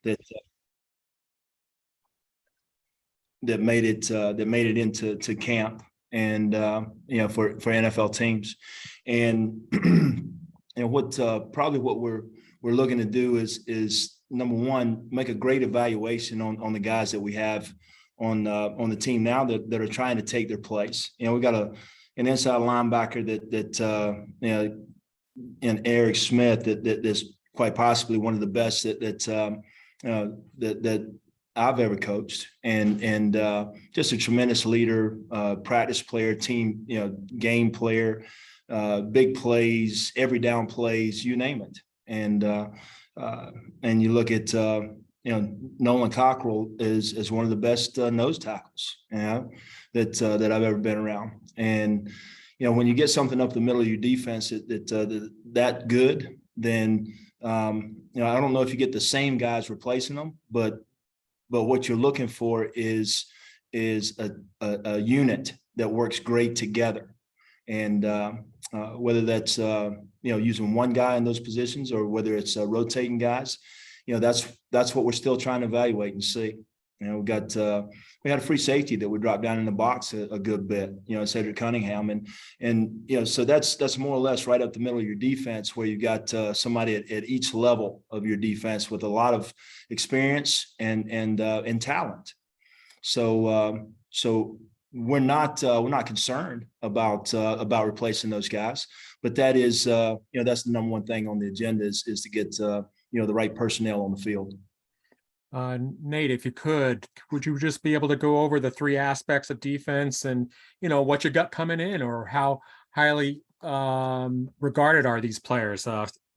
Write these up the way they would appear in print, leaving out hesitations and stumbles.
that that made it into camp, and for NFL teams. And what probably what we're looking to do is number one, make a great evaluation on the guys that we have on the team now that are trying to take their place. We got an inside linebacker that and Eric Smith that's quite possibly one of the best that I've ever coached, and just a tremendous leader, practice player, team, game player, big plays, every down plays, you name it. And you look at Nolan Cockrell is one of the best nose tackles that I've ever been around. And when you get something up the middle of your defense that good, then I don't know if you get the same guys replacing them, but what you're looking for is a unit that works great together. And whether that's using one guy in those positions or whether it's rotating guys, that's what we're still trying to evaluate and see. We had a free safety that would drop down in the box a good bit, Cedric Cunningham, and so that's more or less right up the middle of your defense, where you got somebody at each level of your defense with a lot of experience and talent. So we're not concerned about replacing those guys, but that is that's the number one thing on the agenda is to get the right personnel on the field. Nate, if you would you just be able to go over the three aspects of defense and what you got coming in, or how highly regarded are these players,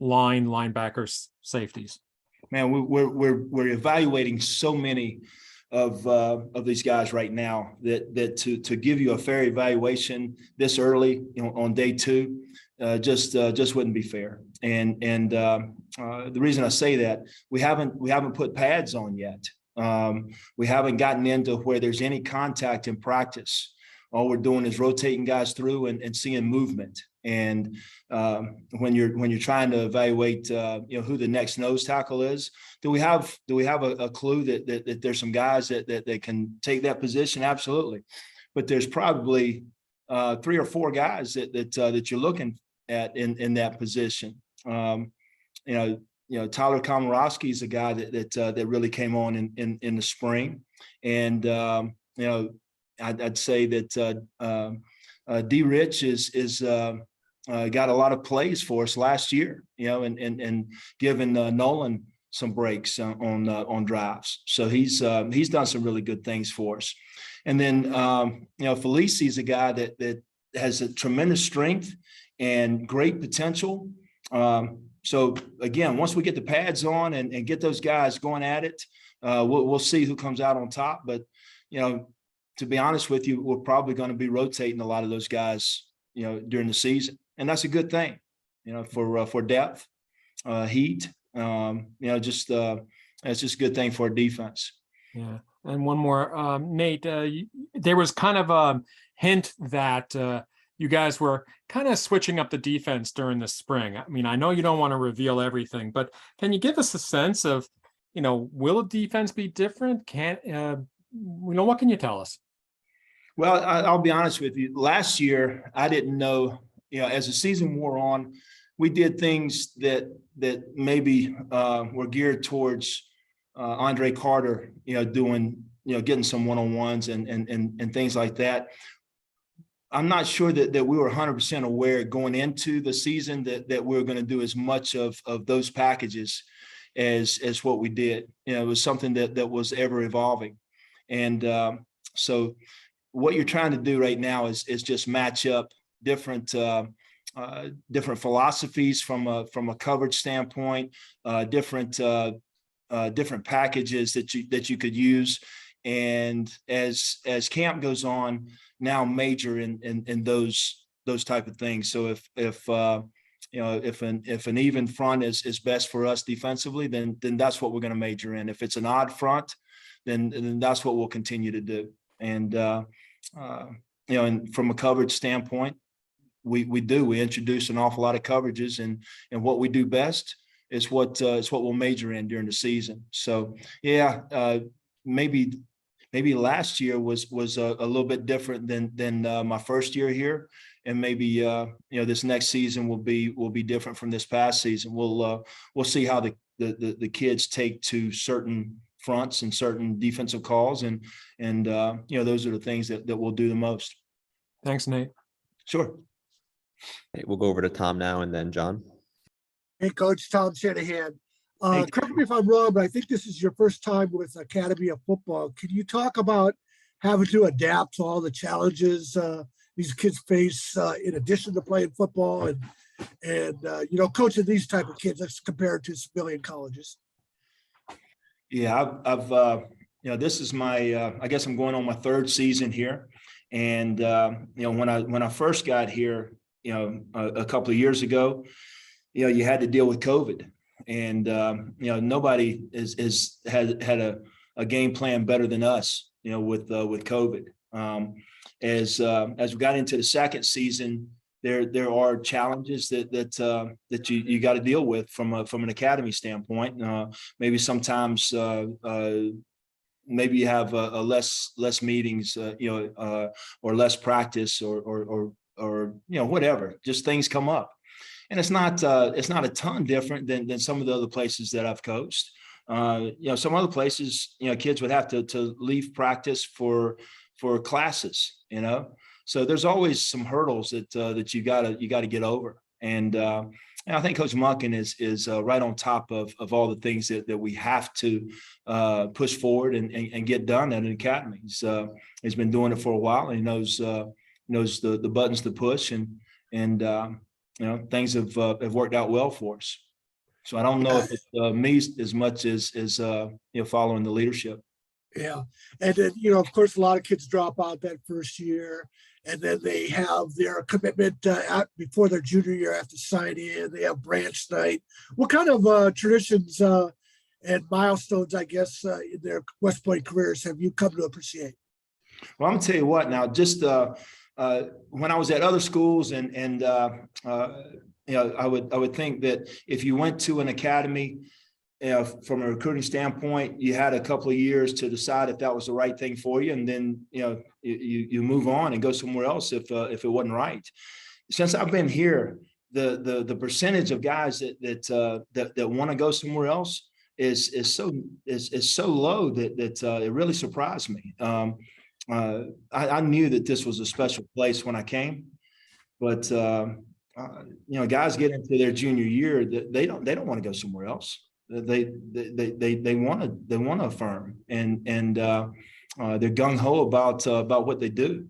linebackers, safeties? Man, we're evaluating so many of these guys right now that to give you a fair evaluation this early on day two just wouldn't be fair. And the reason I say that, we haven't put pads on yet. We haven't gotten into where there's any contact in practice. All we're doing is rotating guys through and seeing movement. And when you're trying to evaluate who the next nose tackle is, do we have a clue that there's some guys that can take that position? Absolutely. But there's probably 3 or 4 guys that you're looking at in that position. Tyler Komorowski is a guy that really came on in the spring, and I'd say that D. Rich is got a lot of plays for us last year, and giving Nolan some breaks on drives. So he's done some really good things for us. And then Felice is a guy that has a tremendous strength and great potential. So again, once we get the pads on and get those guys going at it, we'll see who comes out on top. But to be honest with you, we're probably going to be rotating a lot of those guys, during the season, and that's a good thing, for depth, heat. It's just a good thing for our defense. Yeah, and one more, Nate. There was kind of a hint that you guys were kind of switching up the defense during the spring. I mean, I know you don't want to reveal everything, but can you give us a sense of, will the defense be different? What can you tell us? Well, I'll be honest with you. Last year, I didn't know, as the season wore on, we did things that maybe were geared towards Andre Carter, getting some one-on-ones and things like that. I'm not sure that we were 100% aware going into the season that we were going to do as much of those packages as what we did. It was something that was ever evolving. And so what you're trying to do right now is just match up different philosophies from a coverage standpoint, different packages that you could use. And as camp goes on, now major in those type of things. So if an even front is best for us defensively, then that's what we're going to major in. If it's an odd front, then that's what we'll continue to do. And and from a coverage standpoint, we introduce an awful lot of coverages, and what we do best is what we'll major in during the season. So yeah, maybe last year was a little bit different than my first year here, and maybe this next season will be different from this past season. We'll see how the kids take to certain fronts and certain defensive calls, and those are the things that we'll do the most. Thanks, Nate. Sure. Okay, we'll go over to Tom now and then John. Hey, Coach Tom Shanahan. Hey. Correct me if I'm wrong, but I think this is your first time with Academy of Football. Can you talk about having to adapt to all the challenges these kids face in addition to playing football and coaching these type of kids as compared to civilian colleges? Yeah, I've this is my I guess I'm going on my third season here, and when I first got here, a couple of years ago, you had to deal with COVID, and nobody had a game plan better than us, with COVID. As we got into the second season, there are challenges that you got to deal with from an academy standpoint. Maybe sometimes maybe you have a less meetings, or less practice, or whatever. Just things come up, and it's not a ton different than some of the other places that I've coached. Some other places, kids would have to leave practice for classes, So there's always some hurdles that you gotta get over. And I think Coach Monken is right on top of all the things that we have to push forward and get done at an academy. He's been doing it for a while, and he knows the buttons to push, and things have worked out well for us. So I don't know if it's me as much as following the leadership. Yeah. And then, of course, a lot of kids drop out that first year, and then they have their commitment before their junior year, have to sign in. They have branch night. What kind of traditions and milestones, I guess, in their West Point careers have you come to appreciate? Well, I'm gonna tell you what now, just when I was at other schools, and I would think that if you went to an academy, from a recruiting standpoint, you had a couple of years to decide if that was the right thing for you, and then you move on and go somewhere else if it wasn't right. Since I've been here, the percentage of guys that want to go somewhere else is so low that it really surprised me. I knew that this was a special place when I came, but guys get into their junior year, that they don't want to go somewhere else. They want to affirm, and they're gung ho about what they do,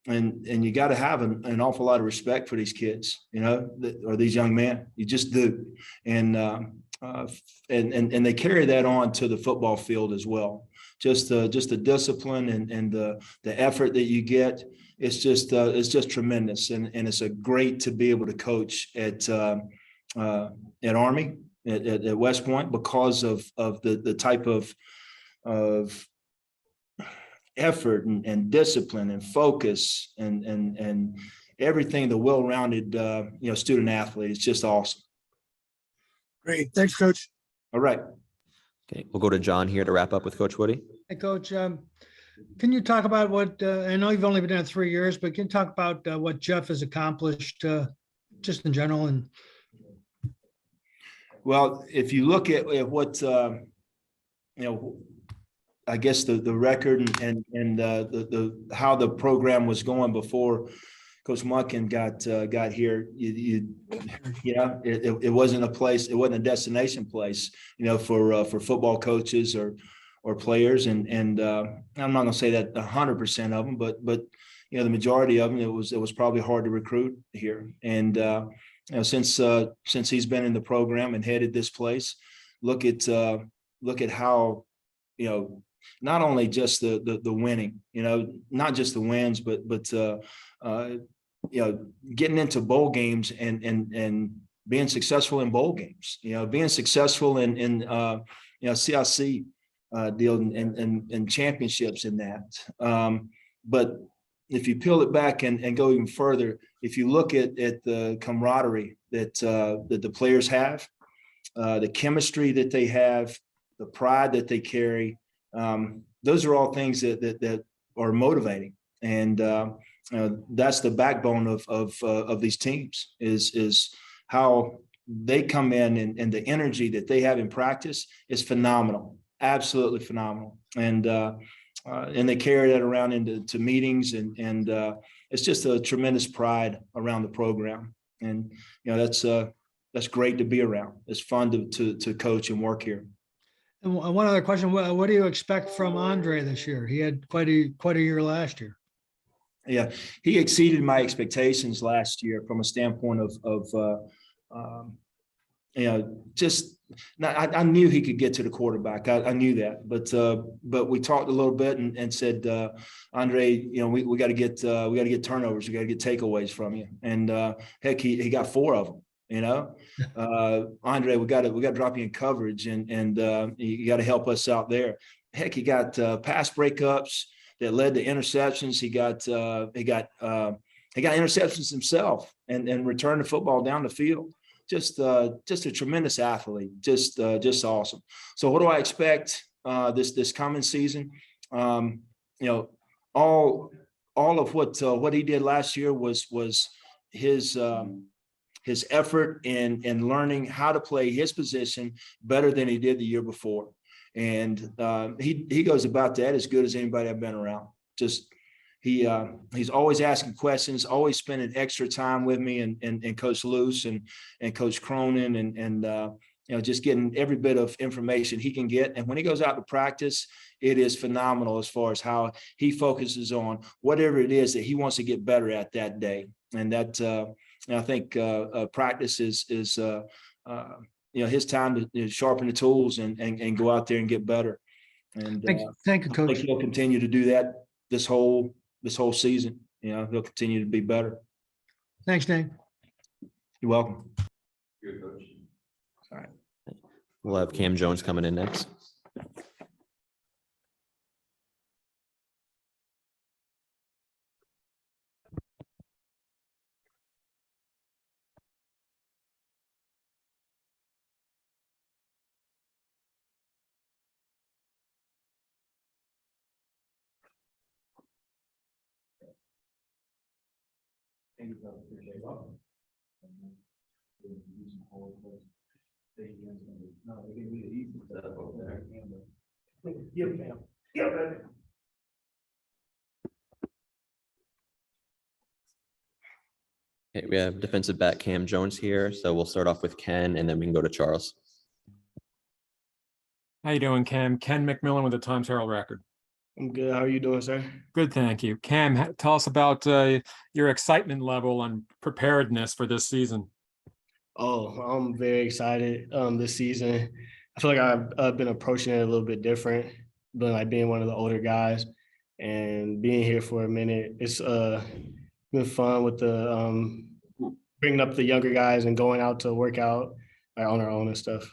and you got to have an awful lot of respect for these kids, or these young men. You just do, and they carry that on to the football field as well. Just the discipline and the effort that you get. It's just tremendous, and it's a great to be able to coach at Army. At West Point, because of the type of effort and discipline and focus and everything, the well-rounded student athlete. It's just awesome. Great. Thanks, Coach. All right. Okay, we'll go to John here to wrap up with Coach Woody. Hey, Coach, can you talk about what, I know you've only been there 3 years, but can you talk about what Jeff has accomplished just in general? And well, if you look at what I guess the record and the how the program was going before Coach Monken got here, it wasn't a place, it wasn't a destination place, for football coaches or players, and I'm not going to say that 100% of them, but the majority of them, it was probably hard to recruit here, and since he's been in the program and headed this place, look at how, not only just the winning, not just the wins, but getting into bowl games and being successful in bowl games, being successful in CIC deal and championships in that. But if you peel it back and go even further, if you look at the camaraderie that the players have, the chemistry that they have, the pride that they carry. Those are all things that are motivating, and that's the backbone of these teams. Is how they come in, and the energy that they have in practice is phenomenal, absolutely phenomenal, and they carry that around into meetings, and it's just a tremendous pride around the program, and that's great to be around. It's fun to coach and work here. And one other question, what do you expect from Andre this year? He had quite a year last year. Yeah, he exceeded my expectations last year from a standpoint of just I knew he could get to the quarterback. I knew that, but we talked a little bit and said, Andre, we got to get turnovers, we got to get takeaways from you, and heck, he got 4 of them. Andre, we got to drop you in coverage, and you got to help us out there. Heck, he got pass breakups that led to interceptions. He got interceptions himself, and returned the football down the field. Just a tremendous athlete, just awesome. So what do I expect this coming season? All of what he did last year was his effort in learning how to play his position better than he did the year before, and he goes about that as good as anybody I've been around. Just he's always asking questions, always spending extra time with me and Coach Luce and Coach Cronin, and just getting every bit of information he can get. And when he goes out to practice, it is phenomenal as far as how he focuses on whatever it is that he wants to get better at that day. And that I think practice is his time to sharpen the tools and go out there and get better. And thank you, I Coach. think he'll continue to do that this whole season. He'll continue to be better. Thanks, Nate. You're welcome. Good coach. All right. We'll have Cam Jones coming in next. Okay, we have defensive back Cam Jones here, so we'll start off with Ken, and then we can go to Charles. How you doing, Cam? Ken McMillan with the Times Herald Record. I'm good. How are you doing, sir? Good, thank you. Cam, tell us about your excitement level and preparedness for this season. Oh, I'm very excited this season. I feel like I've been approaching it a little bit different, but like being one of the older guys and being here for a minute. It's been fun with the bringing up the younger guys and going out to work out on our own and stuff.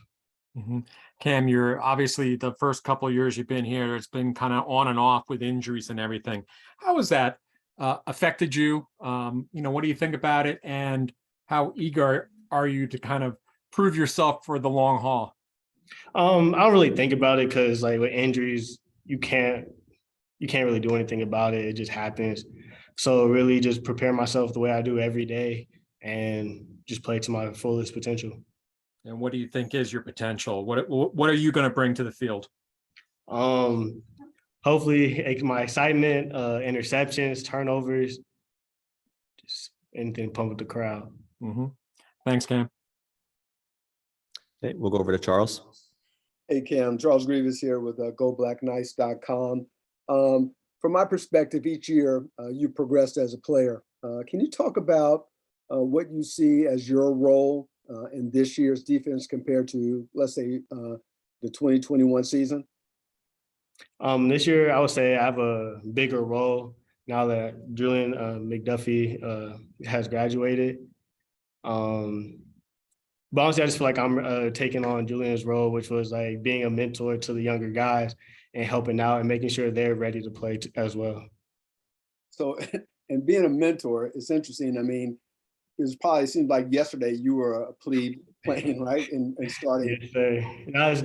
Mm-hmm. Cam, you're obviously the first couple of years you've been here, it's been kind of on and off with injuries and everything. How has that affected you? What do you think about it? And how eager are you to kind of prove yourself for the long haul? I don't really think about it because like with injuries, you can't really do anything about it. It just happens. So really just prepare myself the way I do every day and just play to my fullest potential. And what do you think is your potential? What are you going to bring to the field? Hopefully my excitement, interceptions, turnovers, just anything to pump with the crowd. Mm-hmm. Thanks, Cam. Okay, we'll go over to Charles. Hey, Cam, Charles Grevious here with GoBlackKnights.com. From my perspective, each year you progressed as a player. Can you talk about what you see as your role in this year's defense compared to, let's say, the 2021 season? This year, I would say I have a bigger role now that Julian McDuffie has graduated. But honestly, I just feel like I'm taking on Julian's role, which was like being a mentor to the younger guys and helping out and making sure they're ready to play as well. So, and being a mentor, it's interesting. I mean, it probably seemed like yesterday you were a plebe playing, right? And starting. Yes, sir. No, it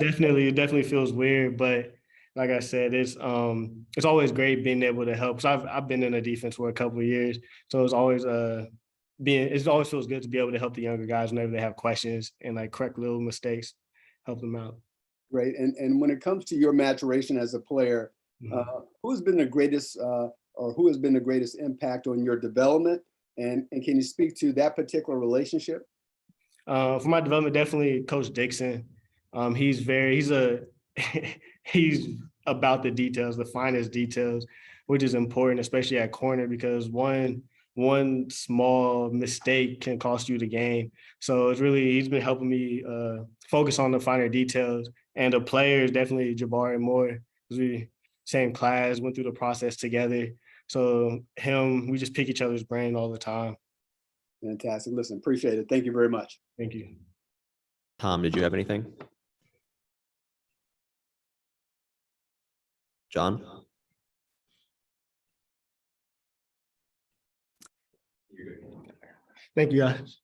definitely feels weird, but like I said, it's always great being able to help. So I've been in the defense for a couple of years, so it's always it always feels good to be able to help the younger guys whenever they have questions and like correct little mistakes, help them out. Right. And when it comes to your maturation as a player, who has been the greatest or who has been the greatest impact on your development? And can you speak to that particular relationship? For my development, definitely Coach Dixon. He's he's about the details, the finest details, which is important, especially at corner, because one small mistake can cost you the game. So he's been helping me focus on the finer details. And the players, definitely Jabari Moore, because we same class, went through the process together. So we just pick each other's brain all the time. Fantastic. Listen, appreciate it. Thank you very much. Thank you. Tom, did you have anything? John? Thank you, guys.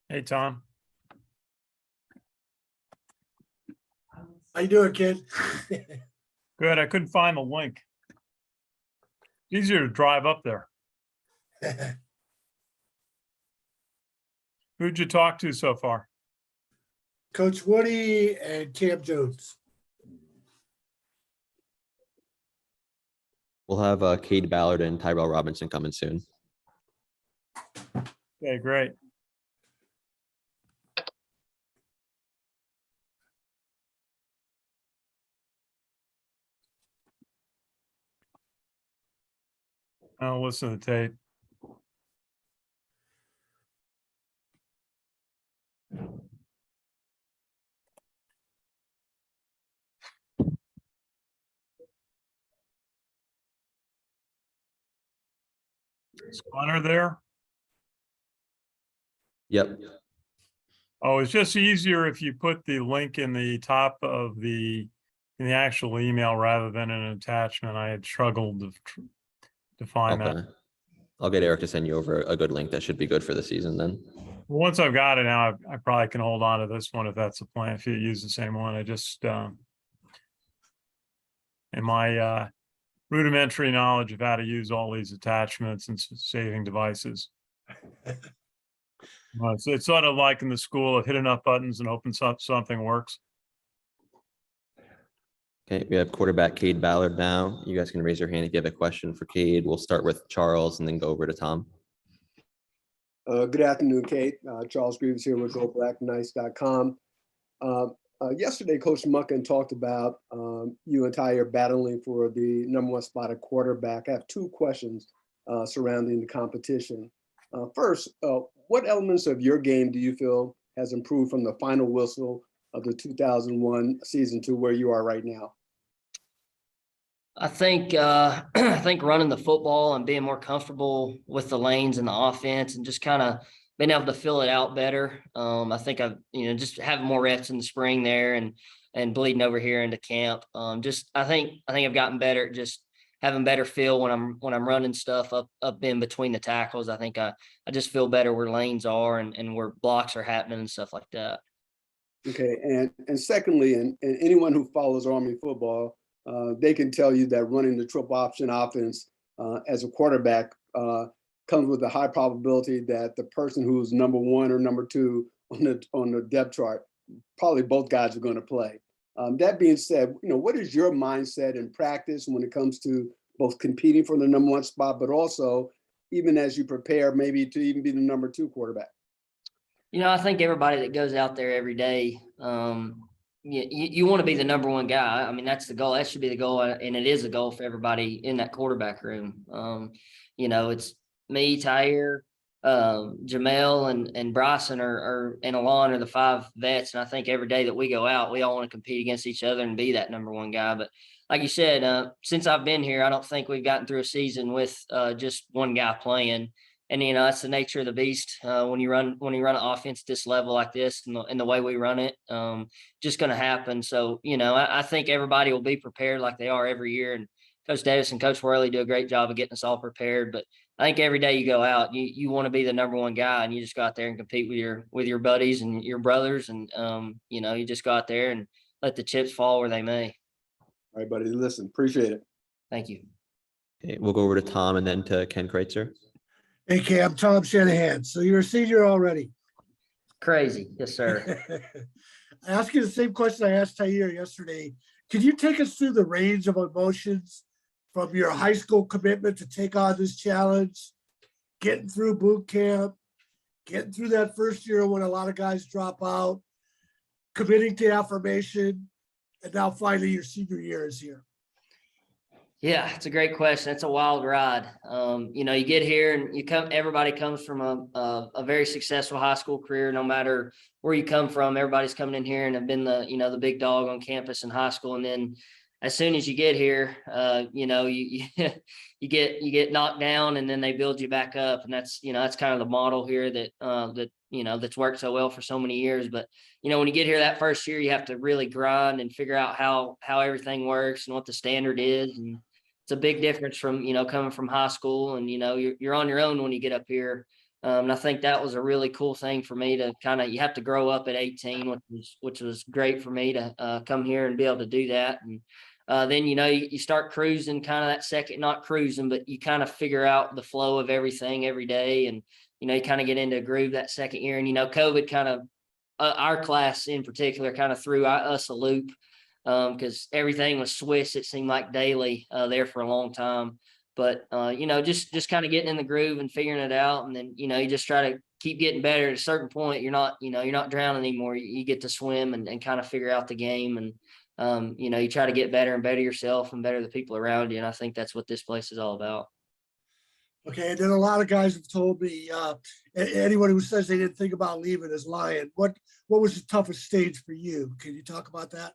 Hey, Tom. How you doing, kid? Good. I couldn't find the link. Easier to drive up there. Who'd you talk to so far? Coach Woody and Cam Jones. We'll have Cade, Ballard, and Tyrell Robinson coming soon. Okay, great. I'll listen to the tape. Is Connor there? Yep. Oh, it's just easier if you put the link in the top of in the actual email rather than an attachment. I had struggled to find that. Okay. I'll get Eric to send you over a good link. That should be good for the season then. Well, once I've got it now, I probably can hold on to this one if that's the plan. If you use the same one, I just in my rudimentary knowledge of how to use all these attachments and saving devices. It's sort of like in the school of hit enough buttons and hoping something works. Okay, we have quarterback Cade Ballard now. You guys can raise your hand if you have a question for Cade. We'll start with Charles and then go over to Tom. Good afternoon, Kate. Charles Grevious here with GoBlackNice.com. Yesterday, Coach Muckin talked about you and Ty battling for the #1 spot at quarterback. I have two questions surrounding the competition. First, what elements of your game do you feel has improved from the final whistle of the 2001 season to where you are right now? I think I think running the football and being more comfortable with the lanes and the offense and just kind of being able to fill it out better. I think I've just having more reps in the spring there and bleeding over here into camp. I think I've gotten better at just having better feel when I'm running stuff up in between the tackles. I think I just feel better where lanes are and where blocks are happening and stuff like that. Okay, and secondly, and anyone who follows Army football, they can tell you that running the triple option offense as a quarterback comes with a high probability that the person who's number one or number two on the depth chart, probably both guys are going to play. That being said, what is your mindset in practice when it comes to both competing for the number one spot, but also even as you prepare maybe to even be the number two quarterback? I think everybody that goes out there every day, you want to be the number one guy. I mean, that's the goal. That should be the goal, and it is a goal for everybody in that quarterback room. It's me, Tyre, Jamel, and Bryson and Alon are the 5 vets, and I think every day that we go out, we all want to compete against each other and be that number one guy. But like you said, since I've been here, I don't think we've gotten through a season with just one guy playing. And that's the nature of the beast. When you run an offense at this level like this, and the way we run it, just going to happen. So I think everybody will be prepared like they are every year. And Coach Davis and Coach Worley do a great job of getting us all prepared. But I think every day you go out, you want to be the number one guy, and you just go out there and compete with your buddies and your brothers, and you just go out there and let the chips fall where they may. All right, buddy. Listen, appreciate it. Thank you. Okay, we'll go over to Tom and then to Ken Kreitzer. Hey, Cam, Tom Shanahan. So you're a senior already. Crazy. Yes, sir. I asked you the same question I asked Tyre yesterday. Can you take us through the range of emotions from your high school commitment to take on this challenge, getting through boot camp, getting through that first year when a lot of guys drop out, committing to affirmation, and now finally your senior year is here? Yeah, it's a great question. It's a wild ride. You get here and everybody comes from a very successful high school career. No matter where you come from, everybody's coming in here and have been the big dog on campus in high school. And then as soon as you get here, you get knocked down, and then they build you back up. And that's kind of the model here that's worked so well for so many years. But when you get here that first year, you have to really grind and figure out how everything works and what the standard is. And it's a big difference from coming from high school, and you're on your own when you get up here. And I think that was a really cool thing for me to you have to grow up at 18, which was great for me to come here and be able to do that. And then you start cruising, kind of that second, not cruising, but you kind of figure out the flow of everything every day, and you kind of get into a groove that second year. And COVID kind of our class in particular kind of threw us a loop, because everything was Swiss. It seemed like daily there for a long time. But just kind of getting in the groove and figuring it out, and then you just try to keep getting better. At a certain point, you're not drowning anymore. You get to swim and kind of figure out the game, and you try to get better and better yourself and better the people around you. And I think that's what this place is all about. Okay, and then a lot of guys have told me, anyone who says they didn't think about leaving is lying. What was the toughest stage for you? Can you talk about that?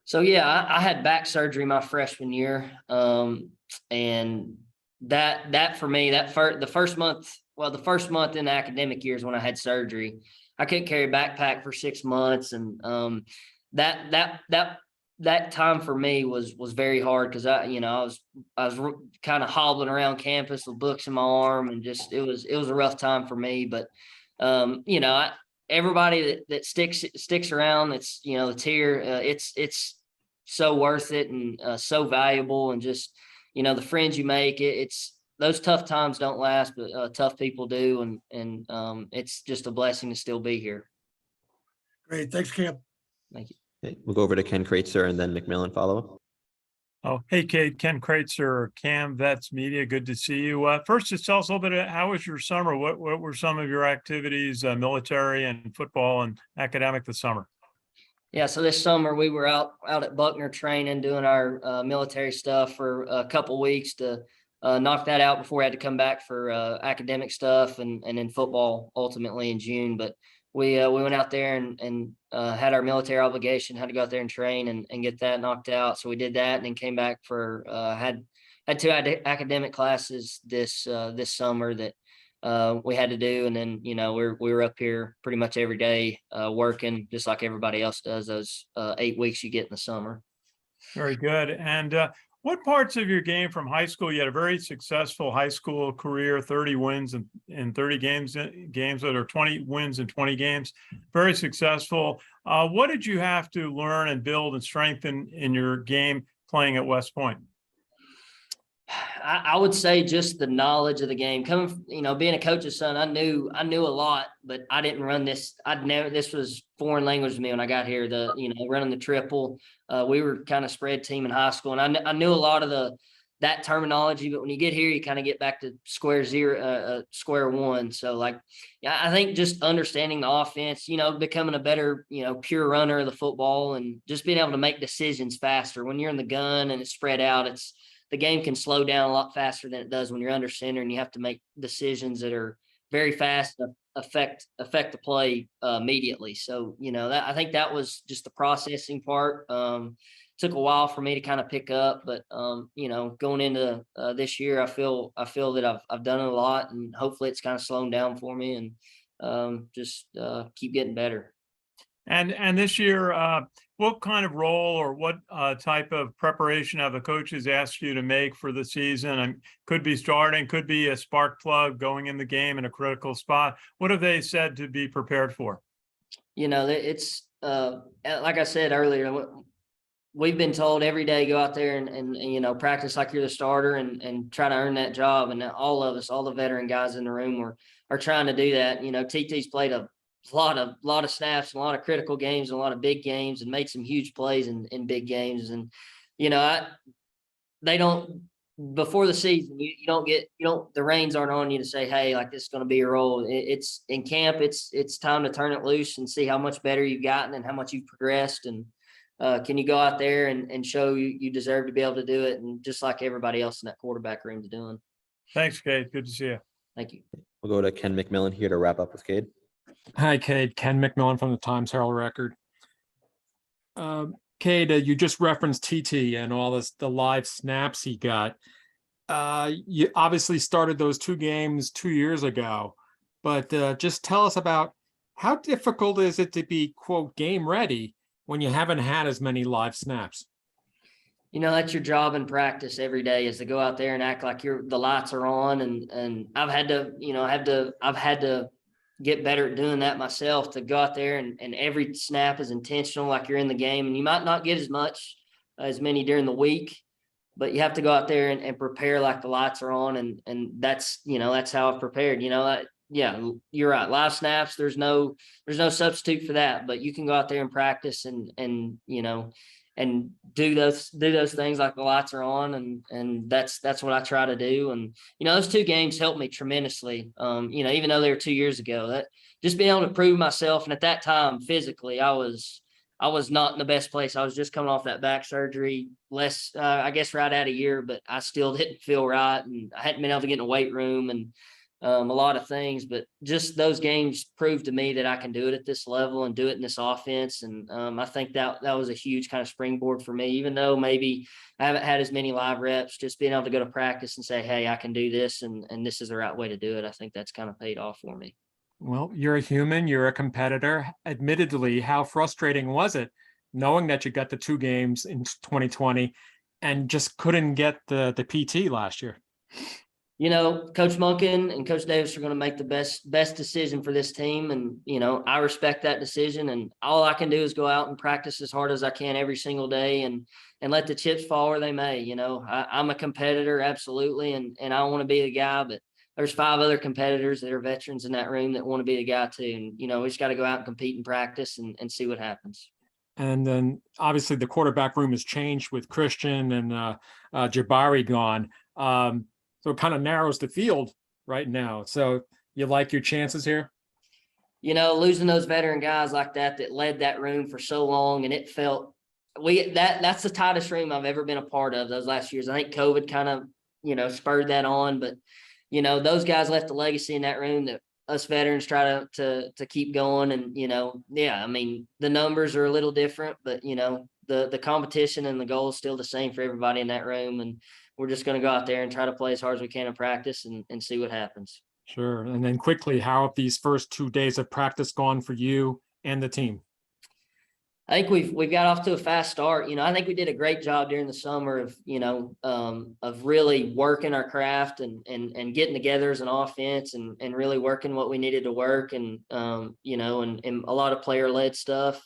So yeah, I had back surgery my freshman year, and that for me, the first month in the academic years when I had surgery, I couldn't carry a backpack for 6 months, and that time for me was very hard, because I was kind of hobbling around campus with books in my arm, and just it was a rough time for me. But everybody that sticks around, it's that's here, it's so worth it, and so valuable, and just the friends you make, it's those tough times don't last, but tough people do, and it's just a blessing to still be here. Great, thanks, Cam. Thank you. Okay, we'll go over to Ken Kreitzer and then McMillan follow up. Oh, hey, Cade, Ken Kreitzer, Cam Vets Media. Good to see you. First, just tell us a little bit of how was your summer? What were some of your activities, military and football and academic this summer? Yeah, so this summer we were out at Buckner training, doing our military stuff for a couple weeks to knock that out before we had to come back for academic stuff and then football ultimately in June. But we went out there and had our military obligation, had to go out there and train and get that knocked out. So we did that, and then came back for had 2 academic classes this summer that we had to do. And then, we were up here pretty much every day working, just like everybody else does those 8 weeks you get in the summer. Very good. And what parts of your game from high school? You had a very successful high school career, 30 wins in 30 games that are 20 wins in 20 games. Very successful. What did you have to learn and build and strengthen in your game playing at West Point? I would say just the knowledge of the game coming, being a coach's son, I knew a lot, but I didn't run this. This was foreign language to me when I got here, running the triple. We were kind of spread team in high school, and I knew a lot of that terminology, but when you get here, you kind of get back to square one. So I think just understanding the offense, becoming a better, pure runner of the football, and just being able to make decisions faster. When you're in the gun and it's spread out, the game can slow down a lot faster than it does when you're under center, and you have to make decisions that are very fast to affect the play immediately. So, I think that was just the processing part. Took a while for me to kind of pick up, but going into this year, I feel that I've done it a lot, and hopefully it's kind of slowing down for me, and just keep getting better. And this year, what kind of role or what type of preparation have the coaches asked you to make for the season? And could be starting, could be a spark plug going in the game in a critical spot. What have they said to be prepared for? It's like I said earlier, we've been told every day, go out there and practice like you're the starter and try to earn that job. And all of us, all the veteran guys in the room are trying to do that. TT's played a lot of snaps, and a lot of critical games, and a lot of big games, and made some huge plays in big games. And they don't, before the season, the reins aren't on you to say, hey, like, this is going to be your role. It's in camp. It's time to turn it loose and see how much better you've gotten and how much you've progressed. And can you go out there and show you deserve to be able to do it? And just like everybody else in that quarterback room is doing. Thanks, Cade. Good to see you. Thank you. We'll go to Ken McMillan here to wrap up with Cade. Hi, Cade. Ken McMillan from the Times-Herald Record. Cade, you just referenced TT and all the live snaps he got. You obviously started those 2 games 2 years ago, but just tell us about how difficult is it to be, quote, game ready when you haven't had as many live snaps? That's your job in practice every day, is to go out there and act like the lights are on. And I've had to get better at doing that myself, to go out there and every snap is intentional, like you're in the game. And you might not get as many during the week, but you have to go out there and prepare like the lights are on. And that's how I've prepared. Yeah, you're right. Live snaps, there's no substitute for that, but you can go out there and practice and do those things like the lights are on. And that's what I try to do. And, those 2 games helped me tremendously. Even though they were 2 years ago, that just being able to prove myself. And at that time, physically, I was not in the best place. I was just coming off that back surgery, I guess right at a year, but I still didn't feel right. And I hadn't been able to get in a weight room and a lot of things, but just those games proved to me that I can do it at this level and do it in this offense. And I think that was a huge kind of springboard for me, even though maybe I haven't had as many live reps. Just being able to go to practice and say, hey, I can do this, and this is the right way to do it. I think that's kind of paid off for me. Well, you're a human, you're a competitor. Admittedly, how frustrating was it knowing that you got the 2 games in 2020 and just couldn't get the PT last year? Coach Munkin and Coach Davis are going to make the best decision for this team. And, I respect that decision, and all I can do is go out and practice as hard as I can every single day and let the chips fall where they may. I'm a competitor, absolutely. And I want to be the guy, but there's 5 other competitors that are veterans in that room that want to be the guy too. And, we just got to go out and compete and practice and see what happens. And then obviously the quarterback room has changed with Christian and Jabari gone. So it kind of narrows the field right now. So you like your chances here? Losing those veteran guys like that led that room for so long, and it felt that's the tightest room I've ever been a part of those last years. I think COVID kind of, spurred that on, but those guys left a legacy in that room that us veterans try to keep going. And, the numbers are a little different, but the competition and the goal is still the same for everybody in that room. And we're just going to go out there and try to play as hard as we can in practice and see what happens. Sure. And then quickly, how have these first 2 days of practice gone for you and the team? I think we've got off to a fast start. I think we did a great job during the summer of really working our craft and getting together as an offense and really working what we needed to work and a lot of player-led stuff.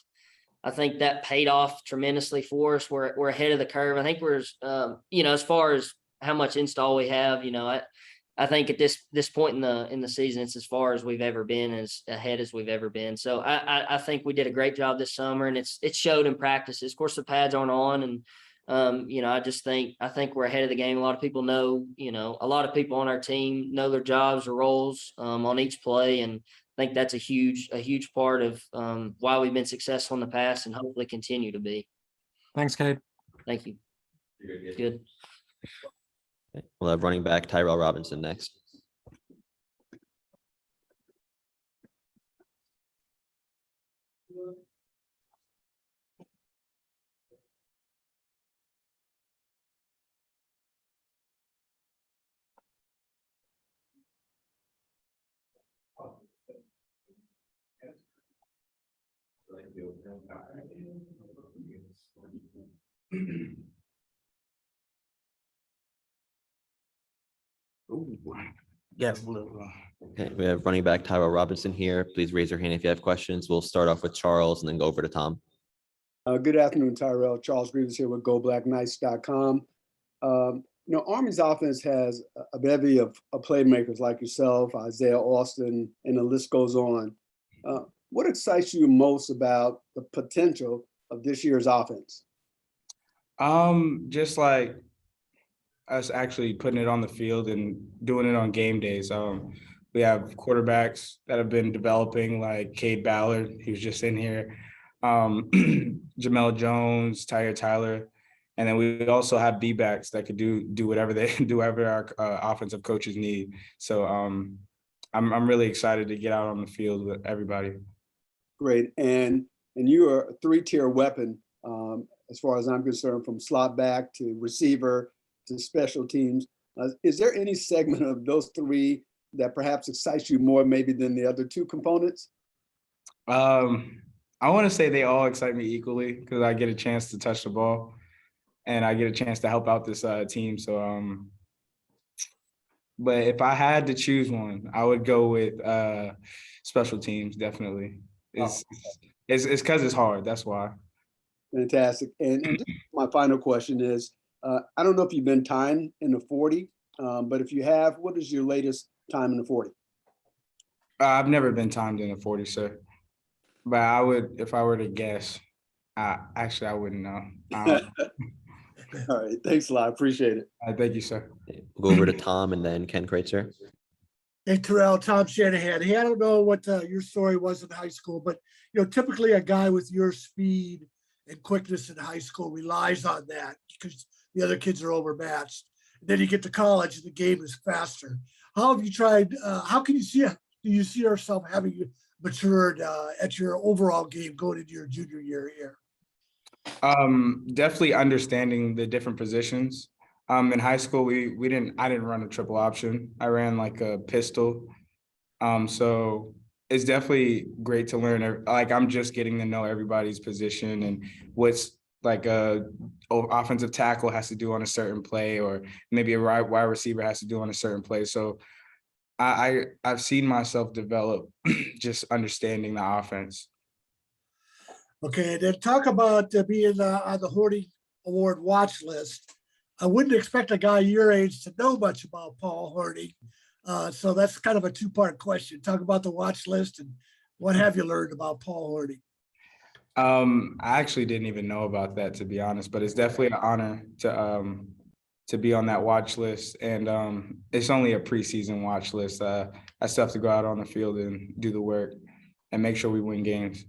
I think that paid off tremendously for us. We're ahead of the curve. I think we're, as far as how much install we have. I think at this point in the season, it's as far as we've ever been, as ahead as we've ever been. So I think we did a great job this summer, and it showed in practices. Of course, the pads aren't on, and I think we're ahead of the game. A lot of people know, a lot of people on our team know their jobs or roles on each play, and I think that's a huge part of why we've been successful in the past and hopefully continue to be. Thanks, Cade. Thank you. Good. We'll have running back Tyrell Robinson next. Yes. Okay, we have running back Tyrell Robinson here. Please raise your hand if you have questions. We'll start off with Charles and then go over to Tom. Good afternoon, Tyrell. Charles Grevious here with GoBlackKnights.com. Army's offense has a bevy of playmakers like yourself, Isaiah Austin, and the list goes on. What excites you most about the potential of this year's offense? Just like us actually putting it on the field and doing it on game days. We have quarterbacks that have been developing, like Cade Ballard, he was just in here, Jamel Jones, Tyler, and then we also have D-backs that could do whatever our offensive coaches need. So I'm really excited to get out on the field with everybody. Great, and you are a three-tier weapon as far as I'm concerned, from slot back to receiver to special teams. Is there any segment of those three that perhaps excites you more maybe than the other two components? I want to say they all excite me equally because I get a chance to touch the ball and I get a chance to help out this team. So, but if I had to choose one, I would go with special teams, definitely. It's because it's hard, that's why. Fantastic. And just my final question is, I don't know if you've been timed in the 40, but if you have, what is your latest time in the 40? I've never been timed in a 40, sir. But I would, if I were to guess, actually, I wouldn't know. All right. Thanks a lot. I appreciate it. Thank you, sir. We'll go over to Tom and then Ken Kreitzer. Hey, Tyrell, Tom Shanahan. Hey, I don't know what your story was in high school, but typically a guy with your speed and quickness in high school relies on that because the other kids are overmatched. And then you get to college and the game is faster. How have you tried? How can you see? Do you see yourself having matured at your overall game going into your junior year here? Definitely understanding the different positions. In high school, I didn't run a triple option. I ran like a pistol. So it's definitely great to learn. Like I'm just getting to know everybody's position and what's like a offensive tackle has to do on a certain play, or maybe a wide receiver has to do on a certain play. So I've seen myself develop just understanding the offense. Okay, then talk about being on the Horty Award watch list. I wouldn't expect a guy your age to know much about Paul Horty. So that's kind of a two-part question. Talk about the watch list and what have you learned about Paul Horty? I actually didn't even know about that, to be honest, but it's definitely an honor to be on that watch list. And it's only a preseason watch list. I still have to go out on the field and do the work and make sure we win games.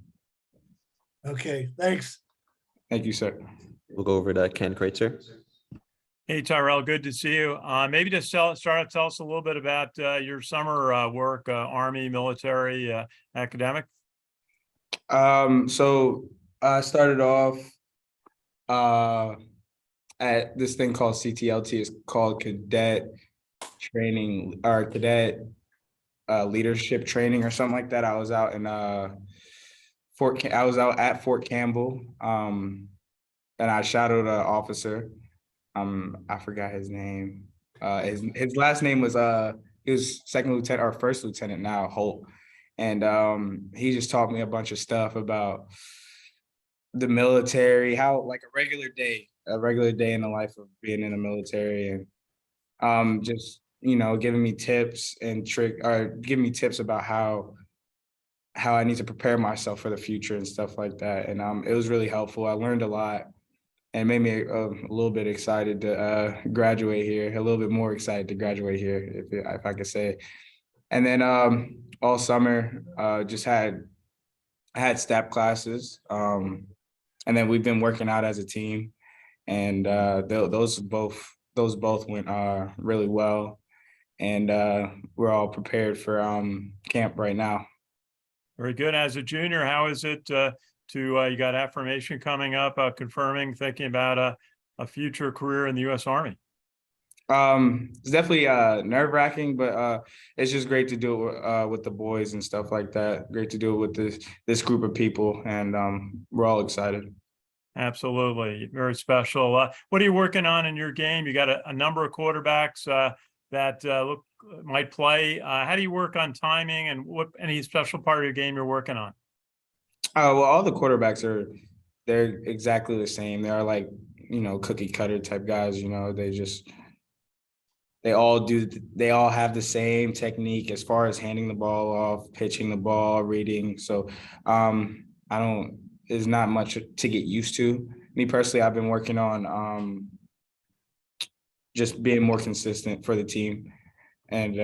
Okay, thanks. Thank you, sir. We'll go over to Ken Kreitzer. Hey, Tyrell, good to see you. Maybe just tell us a little bit about your summer work, Army, military, academic. So I started off at this thing called CTLT. It's called Cadet Training or Cadet Leadership Training or something like that. I was out in I was out at Fort Campbell, and I shadowed an officer. I forgot his name. His last name was he was second lieutenant or first lieutenant now, Holt. And he just taught me a bunch of stuff about the military, how like a regular day in the life of being in the military. And just, giving me tips and giving me tips about how I need to prepare myself for the future and stuff like that. And it was really helpful. I learned a lot and made me a little bit excited to graduate here, a little bit more excited to graduate here, if I could say. And then all summer, I had step classes, and then we've been working out as a team, and those both went really well, and we're all prepared for camp right now. Very good. As a junior, how is it you got affirmation coming up, confirming, thinking about a future career in the U.S. Army? It's definitely nerve-wracking, but it's just great to do it with the boys and stuff like that. Great to do it with this group of people, and we're all excited. Absolutely. Very special. What are you working on in your game? You got a number of quarterbacks that might play. How do you work on timing, and any special part of your game you're working on? Well, all the quarterbacks they're exactly the same. They are like, cookie cutter type guys. They all have the same technique as far as handing the ball off, pitching the ball, reading. So there's not much to get used to. Me personally, I've been working on just being more consistent for the team. And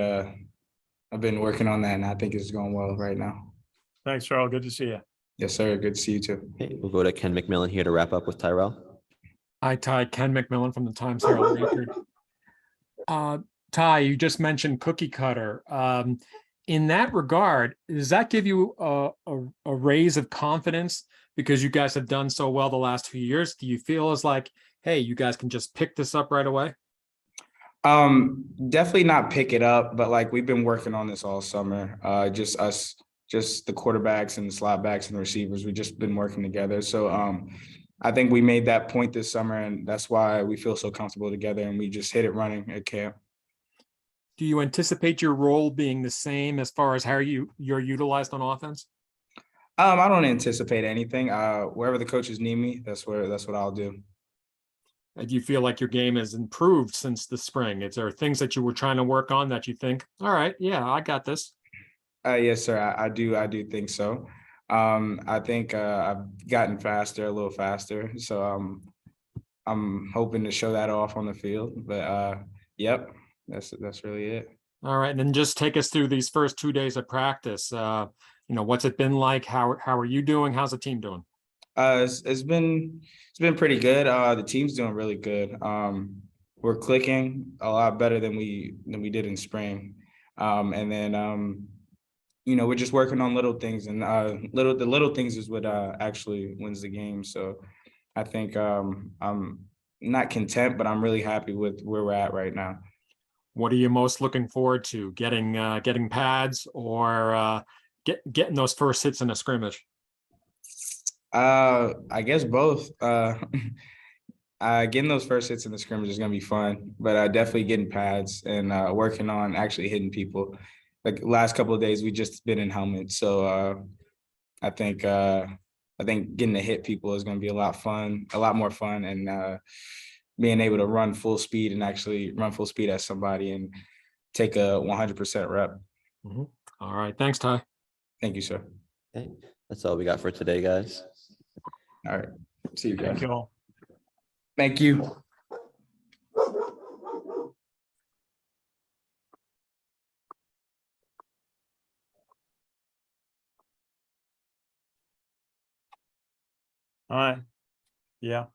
I've been working on that, and I think it's going well right now. Thanks, Charles. Good to see you. Yes, sir. Good to see you too. Okay, we'll go to Ken McMillan here to wrap up with Tyrell. Hi, Ty. Ken McMillan from the Times Herald Record. Ty, you just mentioned cookie cutter. In that regard, does that give you a raise of confidence because you guys have done so well the last few years? Do you feel as like, hey, you guys can just pick this up right away? Definitely not pick it up, but like we've been working on this all summer. Just the quarterbacks and the slot backs and the receivers. We've just been working together. So I think we made that point this summer, and that's why we feel so comfortable together, and we just hit it running at camp. Do you anticipate your role being the same as far as how you're utilized on offense? I don't anticipate anything. Wherever the coaches need me, that's what I'll do. Do you feel like your game has improved since the spring? Is there things that you were trying to work on that you think, all right, yeah, I got this? Yes, sir. I do think so. I think I've gotten a little faster. So I'm hoping to show that off on the field. But yep, that's really it. All right, and then just take us through these first 2 days of practice. What's it been like? How are you doing? How's the team doing? It's been pretty good. The team's doing really good. We're clicking a lot better than we did in spring. And then we're just working on little things, and the little things is what actually wins the game. So I think I'm not content, but I'm really happy with where we're at right now. What are you most looking forward to? Getting pads or getting those first hits in a scrimmage? I guess both. Getting those first hits in the scrimmage is gonna be fun, but definitely getting pads and working on actually hitting people. Like last couple of days, we just been in helmets, so I think getting to hit people is gonna be a lot more fun, and being able to run full speed and actually run full speed at somebody and take a 100% rep. Mm-hmm. All right, thanks, Ty. Thank you, sir. Okay, that's all we got for today, guys. All right, see you guys. Thank you all. Thank you. All right. Yeah.